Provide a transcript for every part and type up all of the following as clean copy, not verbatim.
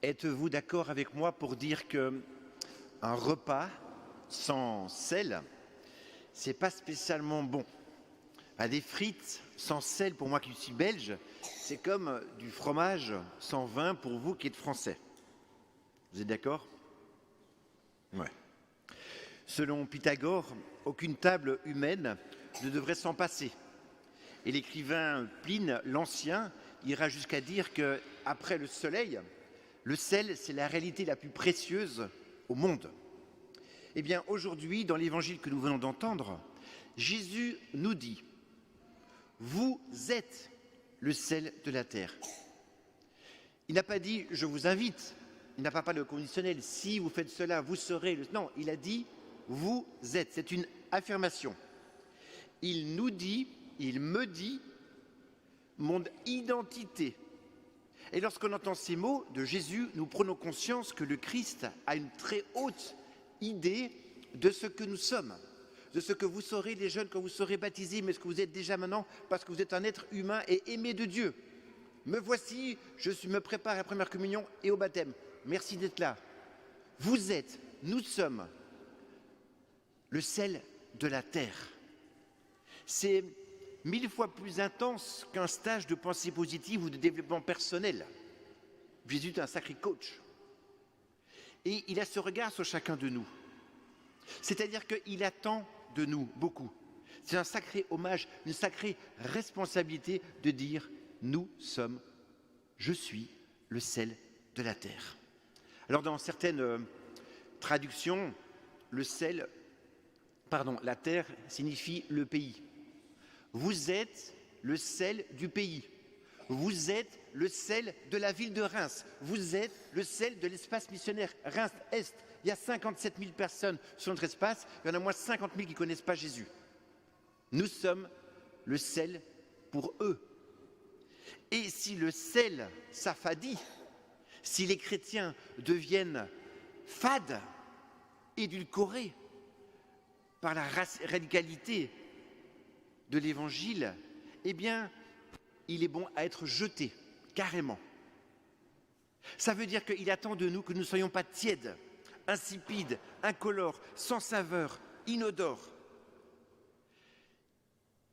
Êtes-vous d'accord avec moi pour dire que un repas sans sel, c'est pas spécialement bon? Des frites sans sel, pour moi qui suis belge, c'est comme du fromage sans vin pour vous qui êtes français. Vous êtes d'accord? Ouais. Selon Pythagore, aucune table humaine ne devrait s'en passer. Et l'écrivain Pline l'Ancien ira jusqu'à dire que, après le soleil, le sel, c'est la réalité la plus précieuse au monde. Eh bien, aujourd'hui, dans l'évangile que nous venons d'entendre, Jésus nous dit « Vous êtes le sel de la terre ». Il n'a pas dit « Je vous invite ». Il n'a pas le conditionnel « Si vous faites cela, vous serez… ». Non, il a dit « Vous êtes ». C'est une affirmation. Il nous dit, il me dit mon identité. Et lorsqu'on entend ces mots de Jésus, nous prenons conscience que le Christ a une très haute idée de ce que nous sommes, de ce que vous serez les jeunes quand vous serez baptisés, mais ce que vous êtes déjà maintenant parce que vous êtes un être humain et aimé de Dieu. Me voici, me prépare à la première communion et au baptême. Merci d'être là. Vous êtes, nous sommes le sel de la terre. C'est 1000 fois plus intense qu'un stage de pensée positive ou de développement personnel. Jésus est un sacré coach. Et il a ce regard sur chacun de nous. C'est-à-dire qu'il attend de nous beaucoup. C'est un sacré hommage, une sacrée responsabilité de dire « Nous sommes, je suis le sel de la terre ». Alors dans certaines traductions, la terre signifie le pays. Vous êtes le sel du pays. Vous êtes le sel de la ville de Reims. Vous êtes le sel de l'espace missionnaire Reims-Est. Il y a 57 000 personnes sur notre espace. Il y en a moins 50 000 qui ne connaissent pas Jésus. Nous sommes le sel pour eux. Et si le sel s'affadit, si les chrétiens deviennent fades, édulcorés par la radicalité de l'évangile, eh bien, il est bon à être jeté, carrément. Ça veut dire qu'il attend de nous que nous ne soyons pas tièdes, insipides, incolores, sans saveur, inodores.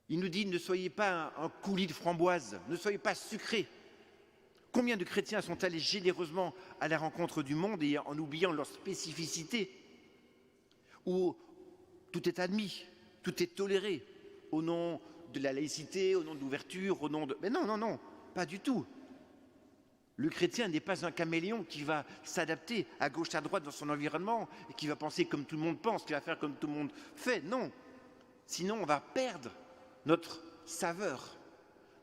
Il nous dit, ne soyez pas un coulis de framboise, ne soyez pas sucrés. Combien de chrétiens sont allés généreusement à la rencontre du monde et en oubliant leur spécificité, où tout est admis, tout est toléré, au nom de la laïcité, au nom de l'ouverture, au nom de… Mais non, pas du tout. Le chrétien n'est pas un caméléon qui va s'adapter à gauche, à droite dans son environnement et qui va penser comme tout le monde pense, qui va faire comme tout le monde fait. Non. Sinon, on va perdre notre saveur,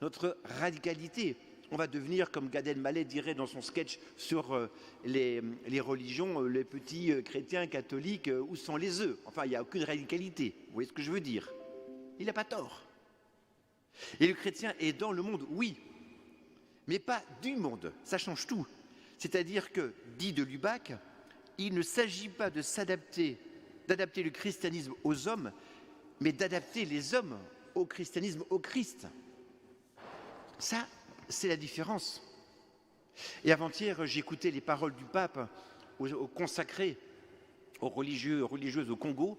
notre radicalité. On va devenir, comme Gad Elmaleh dirait dans son sketch sur les religions, les petits chrétiens catholiques, où sont les œufs? Enfin, il n'y a aucune radicalité. Vous voyez ce que je veux dire? Il n'a pas tort. Et le chrétien est dans le monde, oui, mais pas du monde. Ça change tout. C'est-à-dire que, dit de Lubac, il ne s'agit pas de d'adapter le christianisme aux hommes, mais d'adapter les hommes au christianisme, au Christ. Ça, c'est la différence. Et avant-hier, j'écoutais les paroles du pape aux consacrés, aux religieux, aux religieuses au Congo,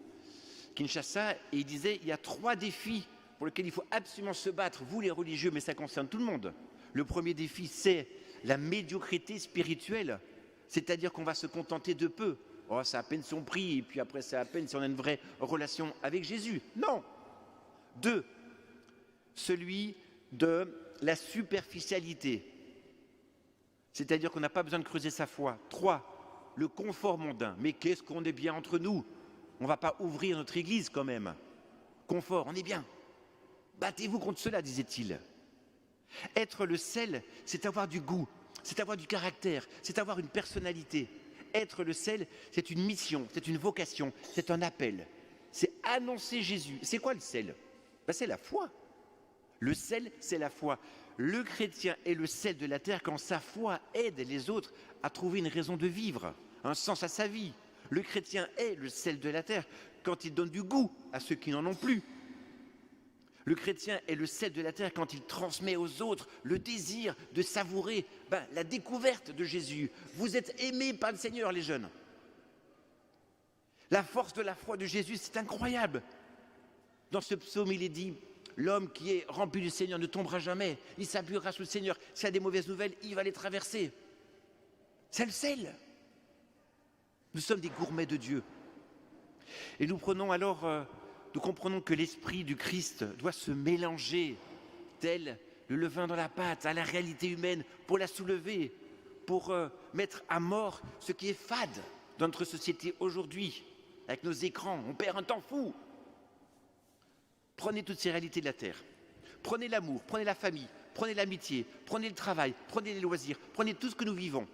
Kinshasa, et il disait il y a 3 défis pour lesquels il faut absolument se battre, vous les religieux, mais ça concerne tout le monde. Le premier défi, c'est la médiocrité spirituelle, c'est-à-dire qu'on va se contenter de peu. Oh, ça a à peine son prix, et puis après, ça a à peine si on a une vraie relation avec Jésus. Non. 2, celui de la superficialité, c'est-à-dire qu'on n'a pas besoin de creuser sa foi. 3, le confort mondain. Mais qu'est-ce qu'on est bien entre nous? On ne va pas ouvrir notre église quand même. Confort, on est bien. Battez-vous contre cela, disait-il. Être le sel, c'est avoir du goût, c'est avoir du caractère, c'est avoir une personnalité. Être le sel, c'est une mission, c'est une vocation, c'est un appel. C'est annoncer Jésus. C'est quoi le sel? C'est la foi. Le sel, c'est la foi. Le chrétien est le sel de la terre quand sa foi aide les autres à trouver une raison de vivre, un sens à sa vie. Le chrétien est le sel de la terre quand il donne du goût à ceux qui n'en ont plus. Le chrétien est le sel de la terre quand il transmet aux autres le désir de savourer la découverte de Jésus. Vous êtes aimés par le Seigneur, les jeunes. La force de la foi de Jésus, c'est incroyable. Dans ce psaume, il est dit, l'homme qui est rempli du Seigneur ne tombera jamais. Il s'appuiera sur le Seigneur. S'il y a des mauvaises nouvelles, il va les traverser. C'est le sel. Nous sommes des gourmets de Dieu. Et nous comprenons que l'esprit du Christ doit se mélanger, tel le levain dans la pâte, à la réalité humaine, pour la soulever, pour mettre à mort ce qui est fade dans notre société aujourd'hui. Avec nos écrans, on perd un temps fou. Prenez toutes ces réalités de la terre. Prenez l'amour, prenez la famille, prenez l'amitié, prenez le travail, prenez les loisirs, prenez tout ce que nous vivons.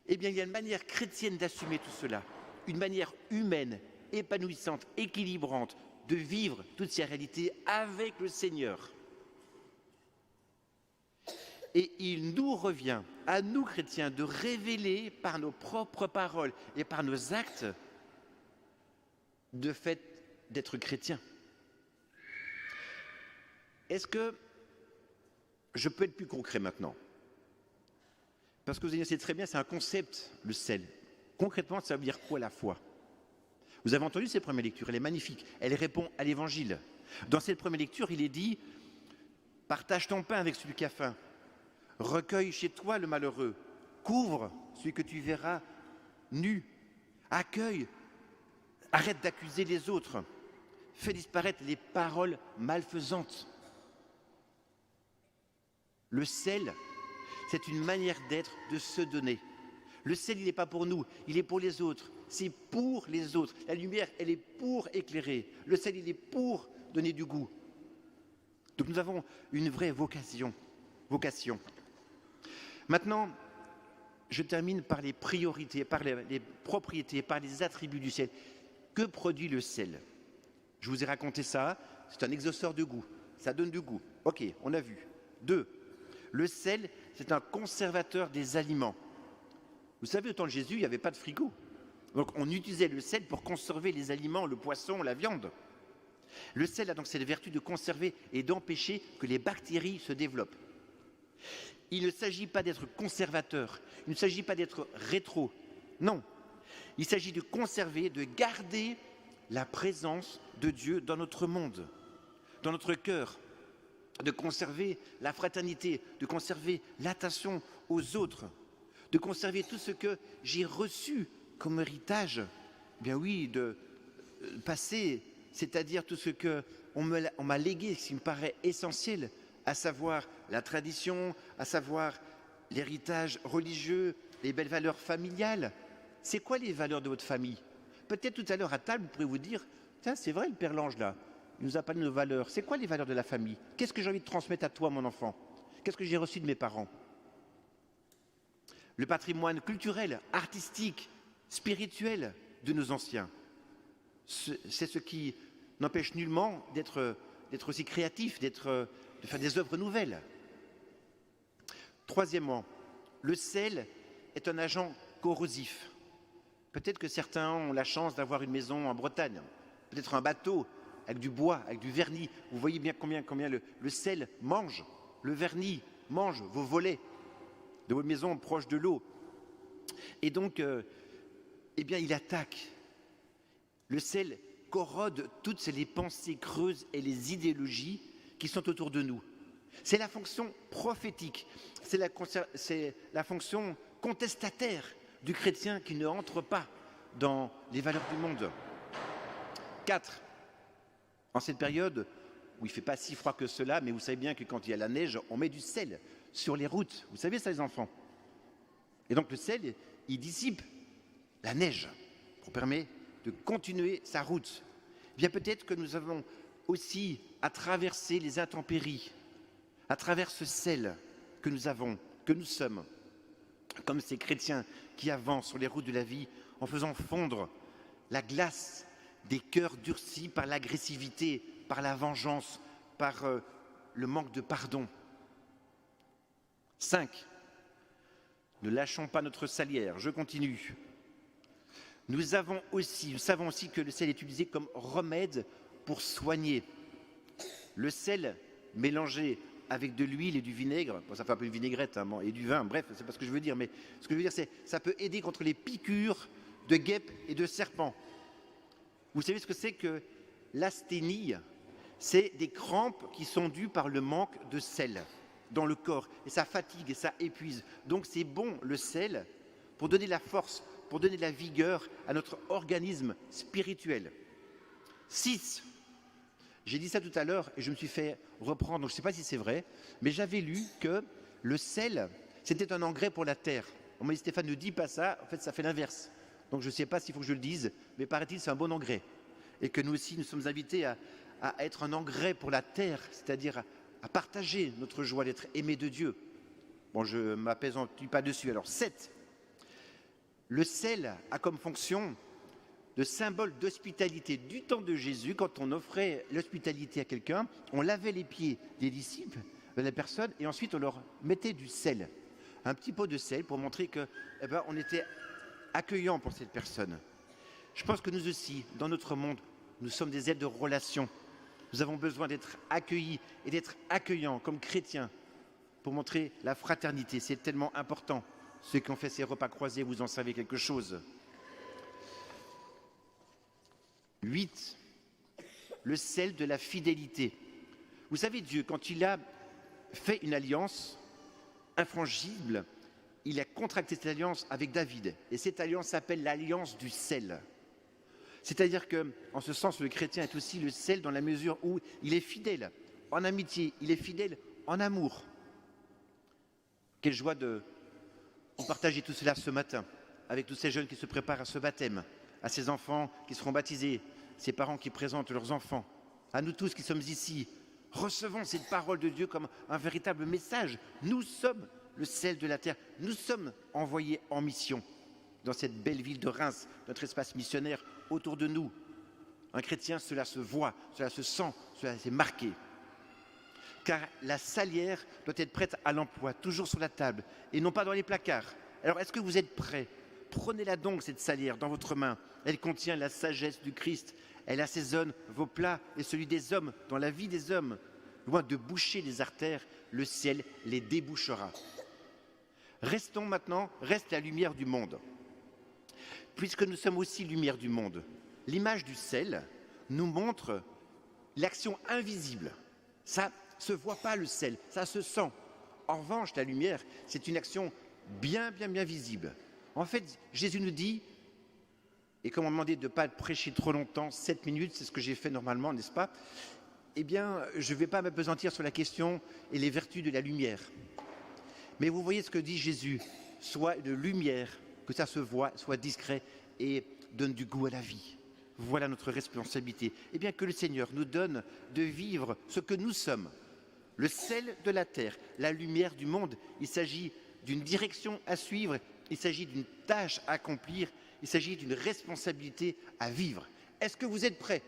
Eh bien, il y a une manière chrétienne d'assumer tout cela, une manière humaine, épanouissante, équilibrante, de vivre toutes ces réalités avec le Seigneur. Et il nous revient, à nous chrétiens, de révéler par nos propres paroles et par nos actes le fait d'être chrétien. Est-ce que je peux être plus concret maintenant? Parce que vous savez très bien, c'est un concept, le sel. Concrètement, ça veut dire quoi la foi? Vous avez entendu cette première lecture, elle est magnifique. Elle répond à l'Évangile. Dans cette première lecture, il est dit « Partage ton pain avec celui qui a faim. Recueille chez toi le malheureux. Couvre celui que tu verras nu. Accueille. Arrête d'accuser les autres. Fais disparaître les paroles malfaisantes. » Le sel, c'est une manière d'être, de se donner. Le sel, il n'est pas pour nous, il est pour les autres. C'est pour les autres. La lumière, elle est pour éclairer. Le sel, il est pour donner du goût. Donc nous avons une vraie vocation. Maintenant, je termine par les priorités, par les propriétés, par les attributs du sel. Que produit le sel? Je vous ai raconté ça, c'est un exhausteur de goût. Ça donne du goût. Ok, on a vu. 2. Le sel, c'est un conservateur des aliments. Vous savez, au temps de Jésus, il n'y avait pas de frigo. Donc on utilisait le sel pour conserver les aliments, le poisson, la viande. Le sel a donc cette vertu de conserver et d'empêcher que les bactéries se développent. Il ne s'agit pas d'être conservateur, il ne s'agit pas d'être rétro. Non, il s'agit de conserver, de garder la présence de Dieu dans notre monde, dans notre cœur, de conserver la fraternité, de conserver l'attention aux autres, de conserver tout ce que j'ai reçu comme héritage, bien oui, de passé, c'est-à-dire tout ce qu'on m'a légué, ce qui me paraît essentiel, à savoir la tradition, à savoir l'héritage religieux, les belles valeurs familiales. C'est quoi les valeurs de votre famille? Peut-être tout à l'heure à table, vous pourrez vous dire, tiens, c'est vrai, le Père Lange là, il nous a parlé de nos valeurs. C'est quoi les valeurs de la famille? Qu'est-ce que j'ai envie de transmettre à toi, mon enfant? Qu'est-ce que j'ai reçu de mes parents? Le patrimoine culturel, artistique, spirituel de nos anciens. C'est ce qui n'empêche nullement d'être aussi créatif, de faire des œuvres nouvelles. Troisièmement, le sel est un agent corrosif. Peut-être que certains ont la chance d'avoir une maison en Bretagne, peut-être un bateau avec du bois, avec du vernis. Vous voyez bien combien le sel mange, le vernis mange vos volets de votre maison proche de l'eau. Et donc, eh bien, il attaque. Le sel corrode toutes les pensées creuses et les idéologies qui sont autour de nous. C'est la fonction prophétique, c'est la fonction contestataire du chrétien qui ne entre pas dans les valeurs du monde. 4. En cette période où il ne fait pas si froid que cela, mais vous savez bien que quand il y a la neige, on met du sel sur les routes. Vous savez ça, les enfants? Et donc le sel, il dissipe la neige pour permettre de continuer sa route. Bien peut-être que nous avons aussi à traverser les intempéries, à travers ce sel que nous avons, que nous sommes, comme ces chrétiens qui avancent sur les routes de la vie en faisant fondre la glace des cœurs durcis par l'agressivité, par la vengeance, par le manque de pardon. 5. Ne lâchons pas notre salière. Je continue. Nous savons aussi que le sel est utilisé comme remède pour soigner. Le sel mélangé avec de l'huile et du vinaigre, bon, ça fait un peu une vinaigrette hein, et du vin, bref, c'est pas ce que je veux dire, mais ce que je veux dire, c'est ça peut aider contre les piqûres de guêpes et de serpents. Vous savez ce que c'est que l'asthénie? C'est des crampes qui sont dues par le manque de sel dans le corps, et ça fatigue et ça épuise. Donc c'est bon le sel pour donner la force, pour donner de la vigueur à notre organisme spirituel. 6. J'ai dit ça tout à l'heure et je me suis fait reprendre, donc je ne sais pas si c'est vrai, mais j'avais lu que le sel, c'était un engrais pour la terre. On m'a dit Stéphane, ne dis pas ça, en fait ça fait l'inverse. Donc je ne sais pas s'il faut que je le dise, mais paraît-il c'est un bon engrais. Et que nous aussi nous sommes invités à être un engrais pour la terre, c'est-à-dire à partager notre joie d'être aimé de Dieu. Bon, je ne m'apaisantis pas dessus. Alors 7. Le sel a comme fonction de symbole d'hospitalité. Du temps de Jésus, quand on offrait l'hospitalité à quelqu'un, on lavait les pieds des disciples, de la personne, et ensuite on leur mettait du sel. Un petit pot de sel pour montrer que, on était accueillant pour cette personne. Je pense que nous aussi, dans notre monde, nous sommes des êtres de relation. Nous avons besoin d'être accueillis et d'être accueillants comme chrétiens pour montrer la fraternité. C'est tellement important. Ceux qui ont fait ces repas croisés, vous en savez quelque chose. 8. Le sel de la fidélité. Vous savez, Dieu, quand il a fait une alliance infrangible, il a contracté cette alliance avec David. Et cette alliance s'appelle l'alliance du sel. C'est-à-dire qu'en ce sens, le chrétien est aussi le sel dans la mesure où il est fidèle en amitié, il est fidèle en amour. Quelle joie de partager tout cela ce matin avec tous ces jeunes qui se préparent à ce baptême, à ces enfants qui seront baptisés, ces parents qui présentent leurs enfants, à nous tous qui sommes ici. Recevons cette parole de Dieu comme un véritable message. Nous sommes le sel de la terre. Nous sommes envoyés en mission dans cette belle ville de Reims, notre espace missionnaire autour de nous. Un chrétien, cela se voit, cela se sent, cela est marqué. Car la salière doit être prête à l'emploi, toujours sur la table, et non pas dans les placards. Alors, est-ce que vous êtes prêts? Prenez-la donc, cette salière, dans votre main. Elle contient la sagesse du Christ. Elle assaisonne vos plats et celui des hommes, dans la vie des hommes. Loin de boucher les artères, le ciel les débouchera. Reste la lumière du monde. Puisque nous sommes aussi lumière du monde, l'image du sel nous montre l'action invisible. Ça ne se voit pas le sel, ça se sent. En revanche, la lumière, c'est une action bien visible. En fait, Jésus nous dit, et comme on m'a demandé de ne pas prêcher trop longtemps, 7 minutes, c'est ce que j'ai fait normalement, n'est-ce pas? Eh bien, je ne vais pas m'appesantir sur la question et les vertus de la lumière. Mais vous voyez ce que dit Jésus, soit de lumière, que ça se voit, soit discret et donne du goût à la vie. Voilà notre responsabilité. Eh bien, que le Seigneur nous donne de vivre ce que nous sommes. Le sel de la terre, la lumière du monde. Il s'agit d'une direction à suivre, il s'agit d'une tâche à accomplir, il s'agit d'une responsabilité à vivre. Est-ce que vous êtes prêts